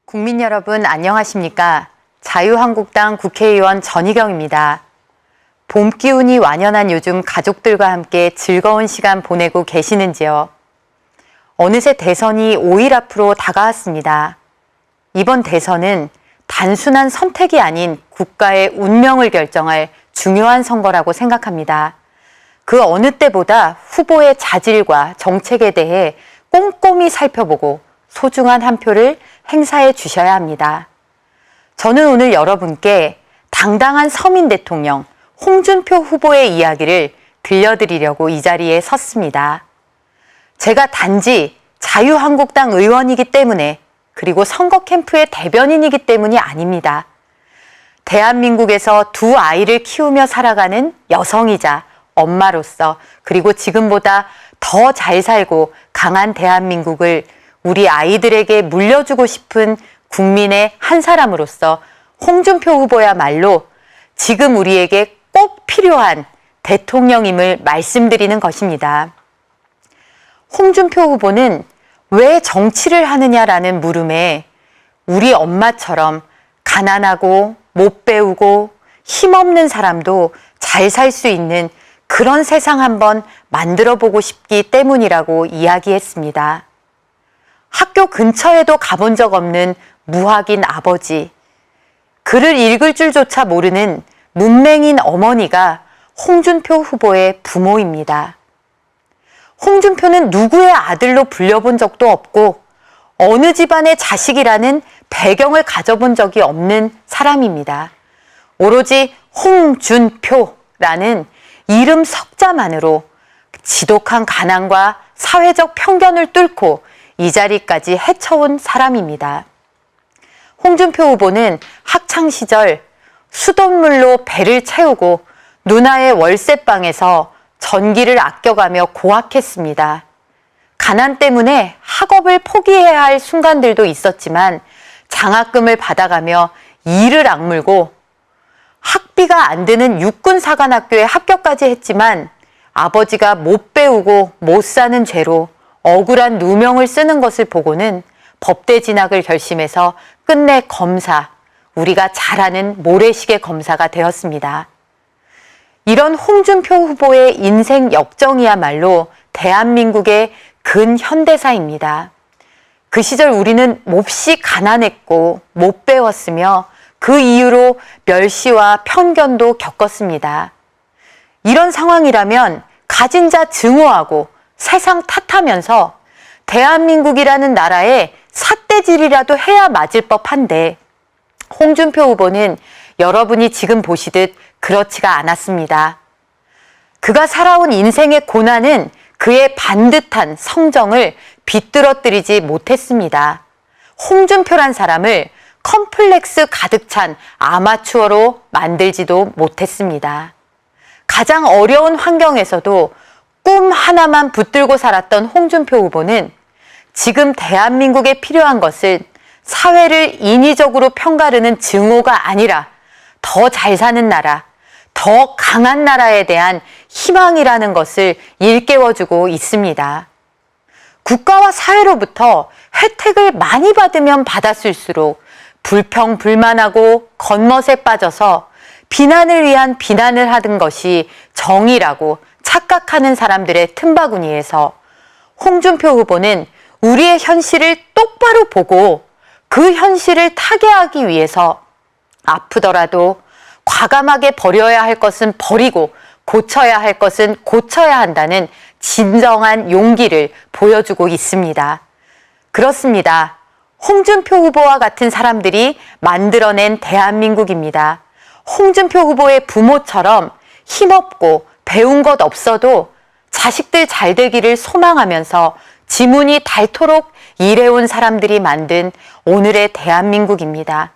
국민 여러분 안녕하십니까? 자유한국당 국회의원 전희경입니다. 봄 기운이 완연한 요즘 가족들과 함께 즐거운 시간 보내고 계시는지요? 어느새 대선이 5일 앞으로 다가왔습니다. 이번 대선은 단순한 선택이 아닌 국가의 운명을 결정할 중요한 선거라고 생각합니다. 그 어느 때보다 후보의 자질과 정책에 대해 꼼꼼히 살펴보고 소중한 한 표를 행사해 주셔야 합니다. 저는 오늘 여러분께 당당한 서민 대통령 홍준표 후보의 이야기를 들려드리려고 이 자리에 섰습니다. 제가 단지 자유한국당 의원이기 때문에, 그리고 선거 캠프의 대변인이기 때문이 아닙니다. 대한민국에서 두 아이를 키우며 살아가는 여성이자 엄마로서, 그리고 지금보다 더 잘 살고 강한 대한민국을 우리 아이들에게 물려주고 싶은 국민의 한 사람으로서 홍준표 후보야말로 지금 우리에게 꼭 필요한 대통령임을 말씀드리는 것입니다. 홍준표 후보는 왜 정치를 하느냐라는 물음에 우리 엄마처럼 가난하고 못 배우고 힘없는 사람도 잘 살 수 있는 그런 세상 한번 만들어 보고 싶기 때문이라고 이야기했습니다. 학교 근처에도 가본 적 없는 무학인 아버지, 글을 읽을 줄조차 모르는 문맹인 어머니가 홍준표 후보의 부모입니다. 홍준표는 누구의 아들로 불려본 적도 없고 어느 집안의 자식이라는 배경을 가져본 적이 없는 사람입니다. 오로지 홍준표라는 이름 석자만으로 지독한 가난과 사회적 편견을 뚫고 이 자리까지 헤쳐온 사람입니다. 홍준표 후보는 학창시절 수돗물로 배를 채우고 누나의 월세방에서 전기를 아껴가며 고학했습니다. 가난 때문에 학업을 포기해야 할 순간들도 있었지만 장학금을 받아가며 이를 악물고 학비가 안 드는 육군사관학교에 합격까지 했지만 아버지가 못 배우고 못 사는 죄로 억울한 누명을 쓰는 것을 보고는 법대 진학을 결심해서 끝내 검사, 우리가 잘 아는 모래시계 검사가 되었습니다. 이런 홍준표 후보의 인생 역정이야말로 대한민국의 근현대사입니다. 그 시절 우리는 몹시 가난했고 못 배웠으며 그 이유로 멸시와 편견도 겪었습니다. 이런 상황이라면 가진 자 증오하고 세상 탓하면서 대한민국이라는 나라에 삿대질이라도 해야 맞을 법한데 홍준표 후보는 여러분이 지금 보시듯 그렇지가 않았습니다. 그가 살아온 인생의 고난은 그의 반듯한 성정을 비뚤어뜨리지 못했습니다. 홍준표란 사람을 컴플렉스 가득 찬 아마추어로 만들지도 못했습니다. 가장 어려운 환경에서도 꿈 하나만 붙들고 살았던 홍준표 후보는 지금 대한민국에 필요한 것은 사회를 인위적으로 편가르는 증오가 아니라 더 잘 사는 나라, 더 강한 나라에 대한 희망이라는 것을 일깨워주고 있습니다. 국가와 사회로부터 혜택을 많이 받으면 받았을수록 불평불만하고 겉멋에 빠져서 비난을 위한 비난을 하는 것이 정의라고 착각하는 사람들의 틈바구니에서 홍준표 후보는 우리의 현실을 똑바로 보고 그 현실을 타개하기 위해서 아프더라도 과감하게 버려야 할 것은 버리고 고쳐야 할 것은 고쳐야 한다는 진정한 용기를 보여주고 있습니다. 그렇습니다. 홍준표 후보와 같은 사람들이 만들어낸 대한민국입니다. 홍준표 후보의 부모처럼 힘없고 배운 것 없어도 자식들 잘 되기를 소망하면서 지문이 닳도록 일해온 사람들이 만든 오늘의 대한민국입니다.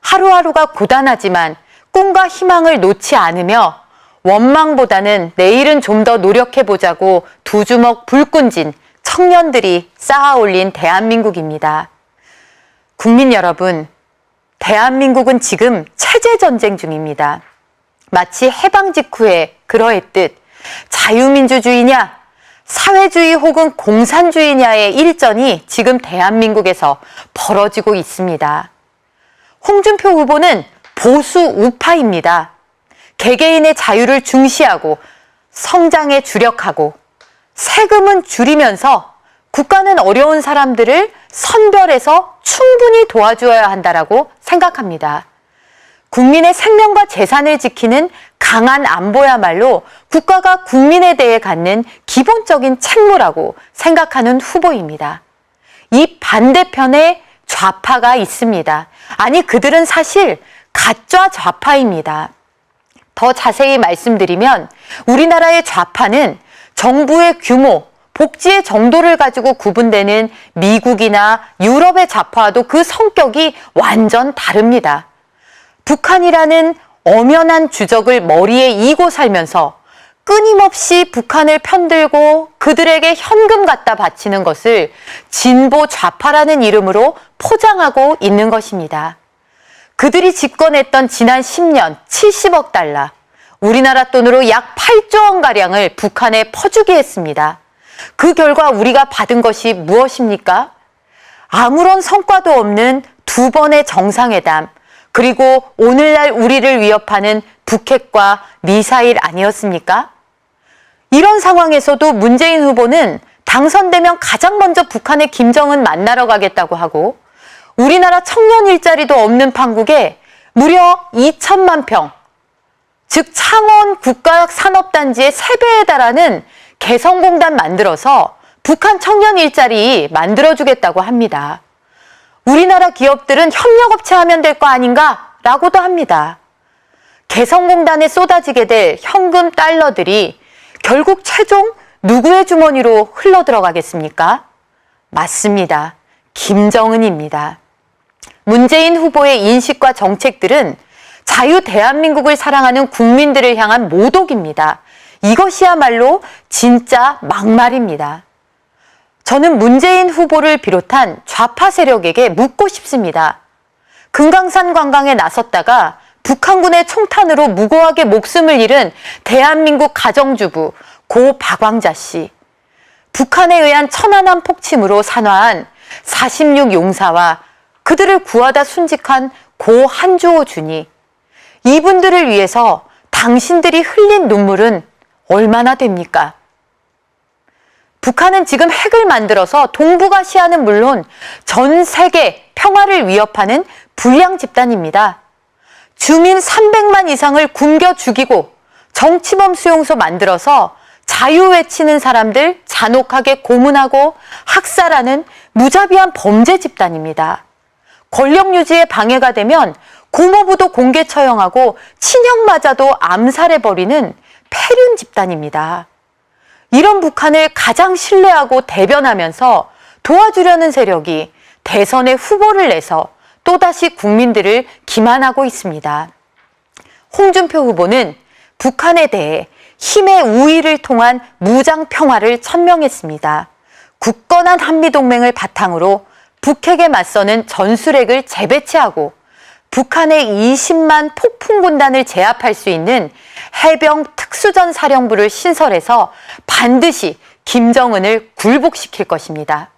하루하루가 고단하지만 꿈과 희망을 놓지 않으며 원망보다는 내일은 좀 더 노력해보자고 두 주먹 불 끈진 청년들이 쌓아올린 대한민국입니다. 국민 여러분, 대한민국은 지금 체제전쟁 중입니다. 마치 해방 직후에 그러했듯 자유민주주의냐, 사회주의 혹은 공산주의냐의 일전이 지금 대한민국에서 벌어지고 있습니다. 홍준표 후보는 보수 우파입니다. 개개인의 자유를 중시하고 성장에 주력하고 세금은 줄이면서 국가는 어려운 사람들을 선별해서 충분히 도와주어야 한다라고 생각합니다. 국민의 생명과 재산을 지키는 강한 안보야말로 국가가 국민에 대해 갖는 기본적인 책무라고 생각하는 후보입니다. 이 반대편에 좌파가 있습니다. 아니, 그들은 사실 가짜 좌파입니다. 더 자세히 말씀드리면 우리나라의 좌파는 정부의 규모, 복지의 정도를 가지고 구분되는 미국이나 유럽의 좌파와도 그 성격이 완전 다릅니다. 북한이라는 엄연한 주적을 머리에 이고 살면서 끊임없이 북한을 편들고 그들에게 현금 갖다 바치는 것을 진보 좌파라는 이름으로 포장하고 있는 것입니다. 그들이 집권했던 지난 10년 70억 달러, 우리나라 돈으로 약 8조 원가량을 북한에 퍼주게 했습니다. 그 결과 우리가 받은 것이 무엇입니까? 아무런 성과도 없는 2번의 정상회담, 그리고 오늘날 우리를 위협하는 북핵과 미사일 아니었습니까? 이런 상황에서도 문재인 후보는 당선되면 가장 먼저 북한의 김정은 만나러 가겠다고 하고 우리나라 청년 일자리도 없는 판국에 무려 2천만 평, 즉 창원 국가산업단지의 3배에 달하는 개성공단 만들어서 북한 청년 일자리 만들어주겠다고 합니다. 우리나라 기업들은 협력업체 하면 될 거 아닌가? 라고도 합니다. 개성공단에 쏟아지게 될 현금 달러들이 결국 최종 누구의 주머니로 흘러들어가겠습니까? 맞습니다. 김정은입니다. 문재인 후보의 인식과 정책들은 자유 대한민국을 사랑하는 국민들을 향한 모독입니다. 이것이야말로 진짜 막말입니다. 저는 문재인 후보를 비롯한 좌파 세력에게 묻고 싶습니다. 금강산 관광에 나섰다가 북한군의 총탄으로 무고하게 목숨을 잃은 대한민국 가정주부 고 박왕자 씨, 북한에 의한 천안함 폭침으로 산화한 46 용사와 그들을 구하다 순직한 고 한주호 준이, 이분들을 위해서 당신들이 흘린 눈물은 얼마나 됩니까? 북한은 지금 핵을 만들어서 동북아시아는 물론 전 세계 평화를 위협하는 불량 집단입니다. 주민 300만 이상을 굶겨 죽이고 정치범 수용소 만들어서 자유 외치는 사람들 잔혹하게 고문하고 학살하는 무자비한 범죄 집단입니다. 권력 유지에 방해가 되면 고모부도 공개 처형하고 친형마저도 암살해버리는 폐륜 집단입니다. 이런 북한을 가장 신뢰하고 대변하면서 도와주려는 세력이 대선에 후보를 내서 또다시 국민들을 기만하고 있습니다. 홍준표 후보는 북한에 대해 힘의 우위를 통한 무장 평화를 천명했습니다. 굳건한 한미동맹을 바탕으로 북핵에 맞서는 전술핵을 재배치하고 북한의 20만 폭풍군단을 제압할 수 있는 해병 특수전 사령부를 신설해서 반드시 김정은을 굴복시킬 것입니다.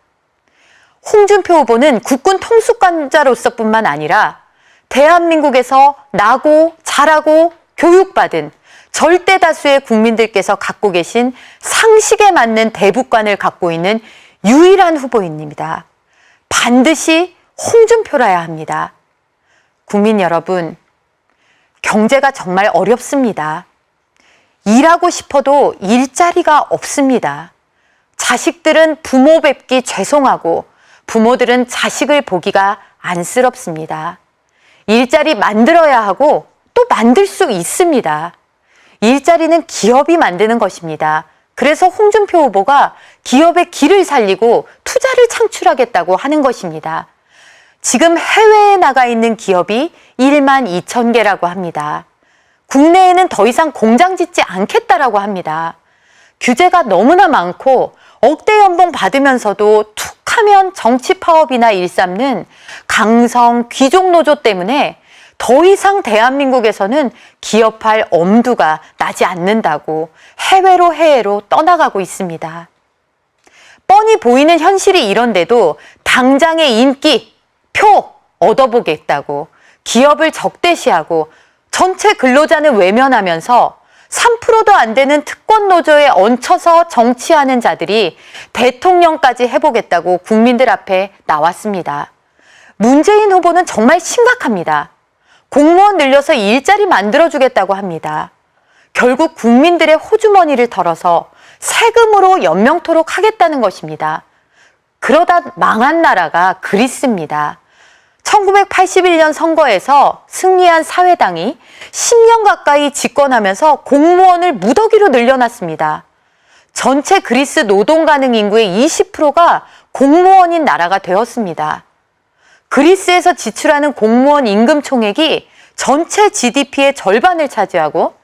홍준표 후보는 국군 통수권자로서뿐만 아니라 대한민국에서 나고 자라고 교육받은 절대 다수의 국민들께서 갖고 계신 상식에 맞는 대북관을 갖고 있는 유일한 후보입니다. 반드시 홍준표라야 합니다. 국민 여러분, 경제가 정말 어렵습니다. 일하고 싶어도 일자리가 없습니다. 자식들은 부모 뵙기 죄송하고 부모들은 자식을 보기가 안쓰럽습니다. 일자리 만들어야 하고 또 만들 수 있습니다. 일자리는 기업이 만드는 것입니다. 그래서 홍준표 후보가 기업의 길을 살리고 투자를 창출하겠다고 하는 것입니다. 지금 해외에 나가 있는 기업이 1만 2천 개라고 합니다. 국내에는 더 이상 공장 짓지 않겠다라고 합니다. 규제가 너무나 많고 억대 연봉 받으면서도 툭하면 정치 파업이나 일삼는 강성 귀족 노조 때문에 더 이상 대한민국에서는 기업할 엄두가 나지 않는다고 해외로 떠나가고 있습니다. 뻔히 보이는 현실이 이런데도 당장의 인기, 표 얻어보겠다고 기업을 적대시하고 전체 근로자는 외면하면서 3%도 안 되는 특권 노조에 얹혀서 정치하는 자들이 대통령까지 해보겠다고 국민들 앞에 나왔습니다. 문재인 후보는 정말 심각합니다. 공무원 늘려서 일자리 만들어주겠다고 합니다. 결국 국민들의 호주머니를 털어서 세금으로 연명토록 하겠다는 것입니다. 그러다 망한 나라가 그리스입니다. 1981년 선거에서 승리한 사회당이 10년 가까이 집권하면서 공무원을 무더기로 늘려놨습니다. 전체 그리스 노동 가능 인구의 20%가 공무원인 나라가 되었습니다. 그리스에서 지출하는 공무원 임금 총액이 전체 GDP의 절반을 차지하고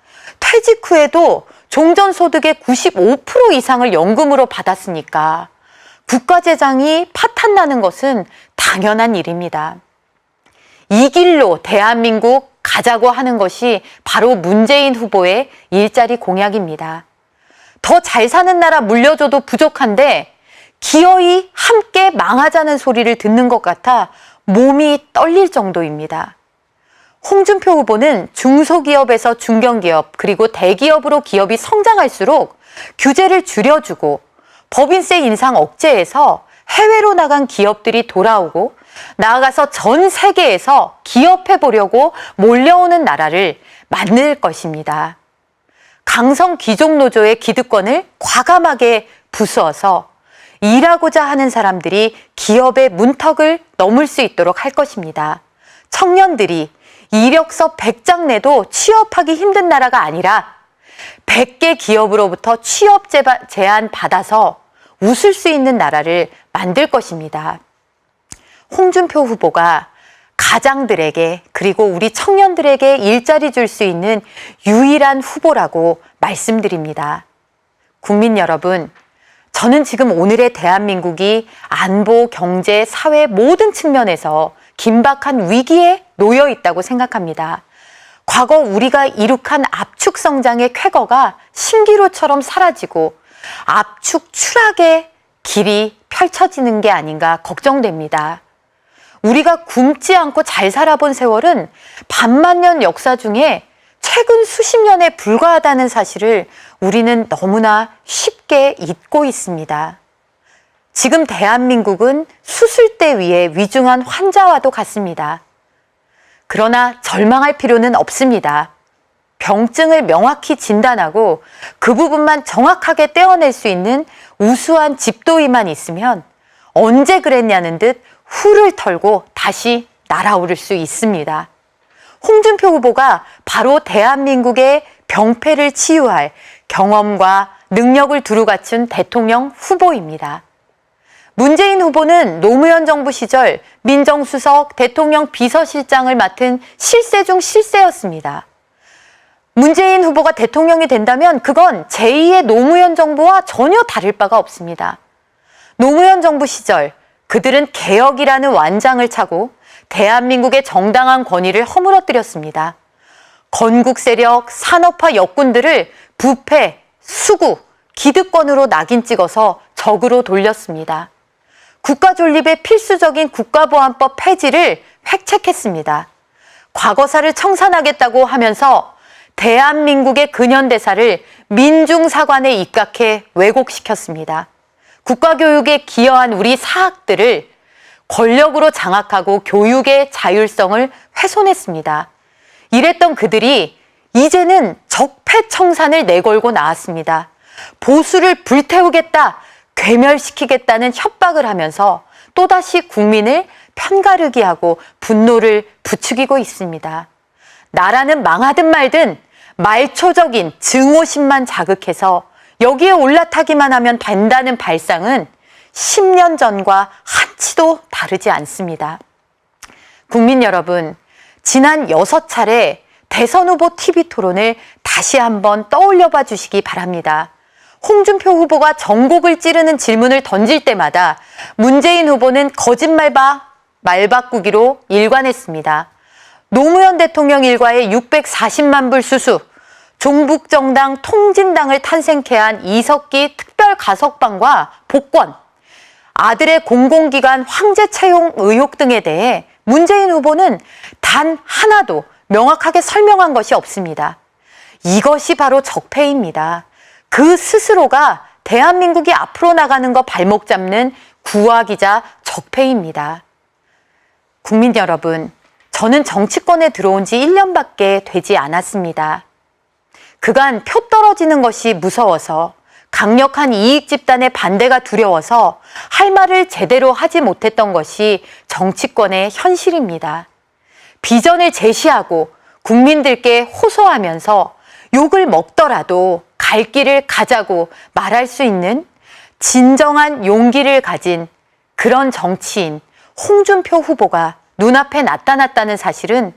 퇴직 후에도 종전소득의 95% 이상을 연금으로 받았으니까 국가 재정이 파탄나는 것은 당연한 일입니다. 이 길로 대한민국 가자고 하는 것이 바로 문재인 후보의 일자리 공약입니다. 더 잘 사는 나라 물려줘도 부족한데 기어이 함께 망하자는 소리를 듣는 것 같아 몸이 떨릴 정도입니다. 홍준표 후보는 중소기업에서 중견기업 그리고 대기업으로 기업이 성장할수록 규제를 줄여주고 법인세 인상 억제해서 해외로 나간 기업들이 돌아오고 나아가서 전 세계에서 기업해보려고 몰려오는 나라를 만들 것입니다. 강성 귀족노조의 기득권을 과감하게 부수어서 일하고자 하는 사람들이 기업의 문턱을 넘을 수 있도록 할 것입니다. 청년들이 이력서 100장 내도 취업하기 힘든 나라가 아니라 100개 기업으로부터 취업 제안 받아서 웃을 수 있는 나라를 만들 것입니다. 홍준표 후보가 가장들에게 그리고 우리 청년들에게 일자리 줄 수 있는 유일한 후보라고 말씀드립니다. 국민 여러분, 저는 지금 오늘의 대한민국이 안보, 경제, 사회 모든 측면에서 긴박한 위기에 놓여 있다고 생각합니다. 과거 우리가 이룩한 압축 성장의 쾌거가 신기루처럼 사라지고 압축 추락의 길이 펼쳐지는 게 아닌가 걱정됩니다. 우리가 굶지 않고 잘 살아본 세월은 반만년 역사 중에 최근 수십 년에 불과하다는 사실을 우리는 너무나 쉽게 잊고 있습니다. 지금 대한민국은 수술대 위에 위중한 환자와도 같습니다. 그러나 절망할 필요는 없습니다. 병증을 명확히 진단하고 그 부분만 정확하게 떼어낼 수 있는 우수한 집도의만 있으면 언제 그랬냐는 듯 후를 털고 다시 날아오를 수 있습니다. 홍준표 후보가 바로 대한민국의 병폐를 치유할 경험과 능력을 두루 갖춘 대통령 후보입니다. 문재인 후보는 노무현 정부 시절 민정수석, 대통령 비서실장을 맡은 실세 중 실세였습니다. 문재인 후보가 대통령이 된다면 그건 제2의 노무현 정부와 전혀 다를 바가 없습니다. 노무현 정부 시절 그들은 개혁이라는 완장을 차고 대한민국의 정당한 권위를 허물어뜨렸습니다. 건국 세력, 산업화 역군들을 부패, 수구, 기득권으로 낙인 찍어서 적으로 돌렸습니다. 국가 존립의 필수적인 국가보안법 폐지를 획책했습니다. 과거사를 청산하겠다고 하면서 대한민국의 근현대사를 민중사관에 입각해 왜곡시켰습니다. 국가교육에 기여한 우리 사학들을 권력으로 장악하고 교육의 자율성을 훼손했습니다. 이랬던 그들이 이제는 적폐청산을 내걸고 나왔습니다. 보수를 불태우겠다, 괴멸시키겠다는 협박을 하면서 또다시 국민을 편가르기 하고 분노를 부추기고 있습니다. 나라는 망하든 말든 말초적인 증오심만 자극해서 여기에 올라타기만 하면 된다는 발상은 10년 전과 한치도 다르지 않습니다. 국민 여러분, 지난 6차례 대선 후보 TV 토론을 다시 한번 떠올려 봐 주시기 바랍니다. 홍준표 후보가 전곡을 찌르는 질문을 던질 때마다 문재인 후보는 거짓말바 말바꾸기로 일관했습니다. 노무현 대통령 일가의 640만 불 수수, 종북정당 통진당을 탄생케 한 이석기 특별가석방과 복권, 아들의 공공기관 황제 채용 의혹 등에 대해 문재인 후보는 단 하나도 명확하게 설명한 것이 없습니다. 이것이 바로 적폐입니다. 그 스스로가 대한민국이 앞으로 나가는 거 발목 잡는 구악이자 적폐입니다. 국민 여러분, 저는 정치권에 들어온 지 1년밖에 되지 않았습니다. 그간 표 떨어지는 것이 무서워서, 강력한 이익 집단의 반대가 두려워서 할 말을 제대로 하지 못했던 것이 정치권의 현실입니다. 비전을 제시하고 국민들께 호소하면서 욕을 먹더라도 갈 길을 가자고 말할 수 있는 진정한 용기를 가진 그런 정치인 홍준표 후보가 눈앞에 나타났다는 사실은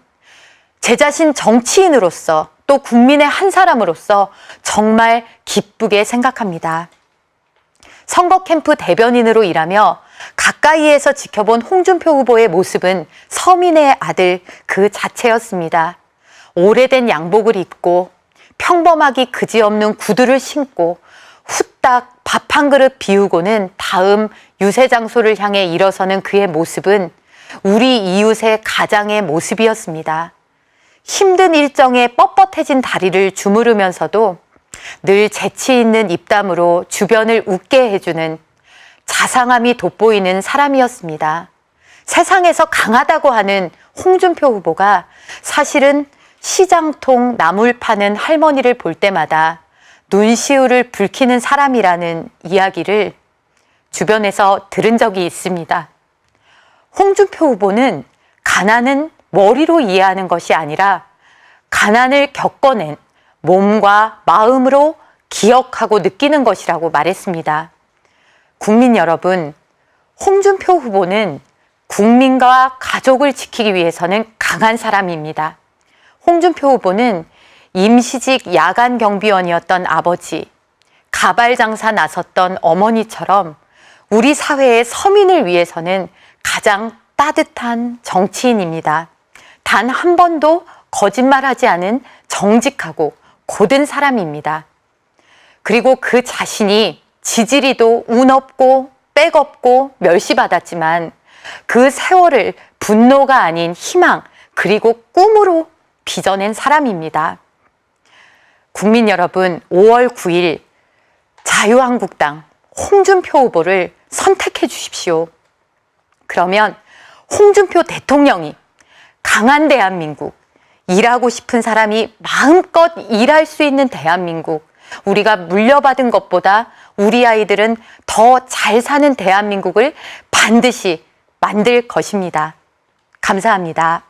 제 자신 정치인으로서 또 국민의 한 사람으로서 정말 기쁘게 생각합니다. 선거 캠프 대변인으로 일하며 가까이에서 지켜본 홍준표 후보의 모습은 서민의 아들 그 자체였습니다. 오래된 양복을 입고 평범하기 그지없는 구두를 신고 후딱 밥 한 그릇 비우고는 다음 유세 장소를 향해 일어서는 그의 모습은 우리 이웃의 가장의 모습이었습니다. 힘든 일정에 뻣뻣해진 다리를 주무르면서도 늘 재치 있는 입담으로 주변을 웃게 해주는 자상함이 돋보이는 사람이었습니다. 세상에서 강하다고 하는 홍준표 후보가 사실은 시장통 나물 파는 할머니를 볼 때마다 눈시울을 붉히는 사람이라는 이야기를 주변에서 들은 적이 있습니다. 홍준표 후보는 가난은 머리로 이해하는 것이 아니라 가난을 겪어낸 몸과 마음으로 기억하고 느끼는 것이라고 말했습니다. 국민 여러분, 홍준표 후보는 국민과 가족을 지키기 위해서는 강한 사람입니다. 홍준표 후보는 임시직 야간 경비원이었던 아버지, 가발 장사 나섰던 어머니처럼 우리 사회의 서민을 위해서는 가장 따뜻한 정치인입니다. 단 한 번도 거짓말하지 않은 정직하고 고든 사람입니다. 그리고 그 자신이 지지리도 운 없고 빽 없고 멸시받았지만 그 세월을 분노가 아닌 희망 그리고 꿈으로 빚어낸 사람입니다. 국민 여러분, 5월 9일 자유한국당 홍준표 후보를 선택해 주십시오. 그러면 홍준표 대통령이 강한 대한민국, 일하고 싶은 사람이 마음껏 일할 수 있는 대한민국, 우리가 물려받은 것보다 우리 아이들은 더 잘 사는 대한민국을 반드시 만들 것입니다. 감사합니다.